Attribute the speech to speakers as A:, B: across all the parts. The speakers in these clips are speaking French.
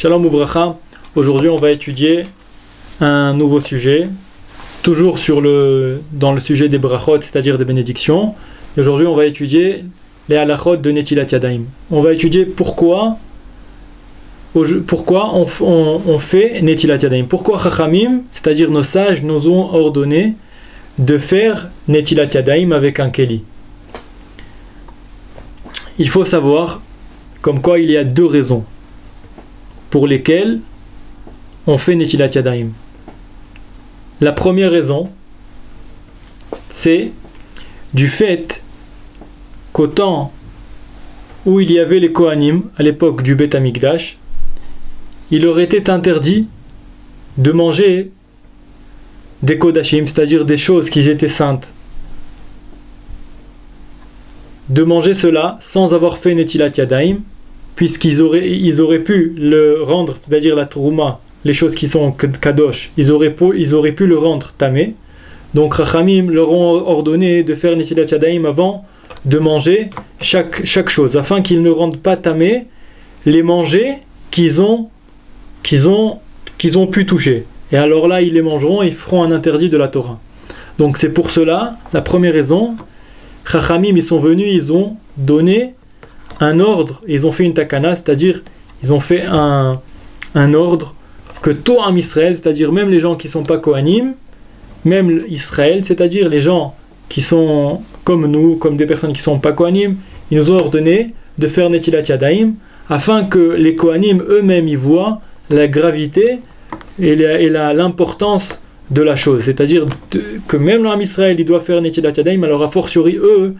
A: Shalom Uvracha. Aujourd'hui, on va étudier un nouveau sujet, toujours dans le sujet des brachot, c'est-à-dire des bénédictions. Et aujourd'hui, on va étudier les halachot de Netilat Yadayim. On va étudier pourquoi on fait Netilat Yadayim. Pourquoi Chachamim, c'est-à-dire nos sages, nous ont ordonné de faire Netilat Yadayim avec un keli. Il faut savoir comme quoi il y a deux raisons pour lesquelles on fait Netilat Yadayim. La première raison, c'est du fait qu'au temps où il y avait les Kohanim, à l'époque du Beth Amikdash, il leur était interdit de manger des Kodashim, c'est-à-dire des choses qui étaient saintes, de manger cela sans avoir fait Netilat Yadayim, puisqu'ils auraient pu le rendre, c'est-à-dire la trouma, les choses qui sont kadosh, ils auraient pu le rendre tamé. Donc Chachamim leur ont ordonné de faire Netilat Yadayim avant de manger chaque chose, afin qu'ils ne rendent pas tamé les manger qu'ils ont pu toucher. Et alors là, ils les mangeront et ils feront un interdit de la Torah. Donc c'est pour cela, la première raison, Chachamim, ils sont venus, ils ont donné un ordre, ils ont fait une takana, c'est-à-dire ils ont fait un ordre que tout Am Israël, c'est-à-dire même les gens qui ne sont pas Kohanim, même Israël, c'est-à-dire les gens qui sont comme nous, comme des personnes qui ne sont pas Kohanim, ils nous ont ordonné de faire Netilat Yadayim, afin que les Kohanim eux-mêmes y voient la gravité et l'importance de la chose. C'est-à-dire que même l'Am Israël, il doit faire Netilat Yadayim, alors a fortiori eux,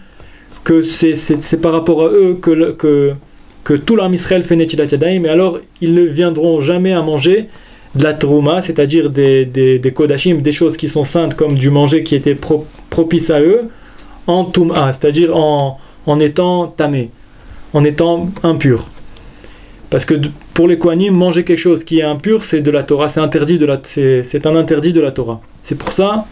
A: que c'est par rapport à eux que tout l'Am Israël fait Netilat Yadayim, et alors ils ne viendront jamais à manger de la trouma, c'est-à-dire des kodashim, des choses qui sont saintes, comme du manger qui était propice à eux, en touma, c'est-à-dire en étant tamé, en étant impur. Parce que pour les Kohanim, manger quelque chose qui est impur, c'est de la Torah, c'est un interdit de la Torah. C'est pour ça,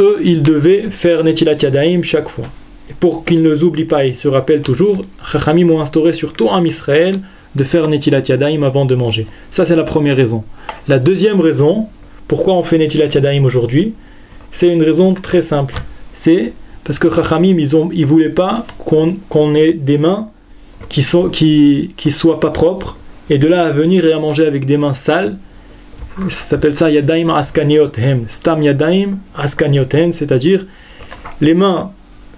A: eux, ils devaient faire Netilat Yadayim chaque fois. Et pour qu'ils ne oublient pas, ils se rappellent toujours, Chachamim ont instauré sur tout Am Israël de faire Netilat Yadayim avant de manger. Ça, c'est la première raison. La deuxième raison, pourquoi on fait Netilat Yadayim aujourd'hui, c'est une raison très simple. C'est parce que Chachamim, ils voulaient pas qu'on ait des mains qui soient pas propres, et de là à venir et à manger avec des mains sales. Ça s'appelle ça Yadayim Askaniot Hem, Stam Yadayim Askaniot Hem, c'est-à-dire les mains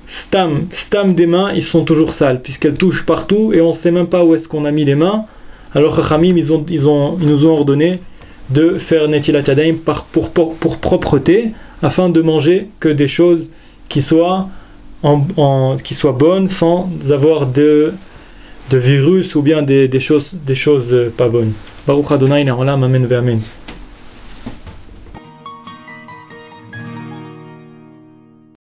A: Stam des mains, ils sont toujours sales, puisqu'elles touchent partout, et on ne sait même pas où est-ce qu'on a mis les mains. Alors Chachamim, ils nous ont ordonné de faire Netilat Yadayim pour propreté, afin de manger que des choses qui soient bonnes, sans avoir de virus ou bien des choses pas bonnes. Baruch Adonai Le'olam, Amen ve'Amen.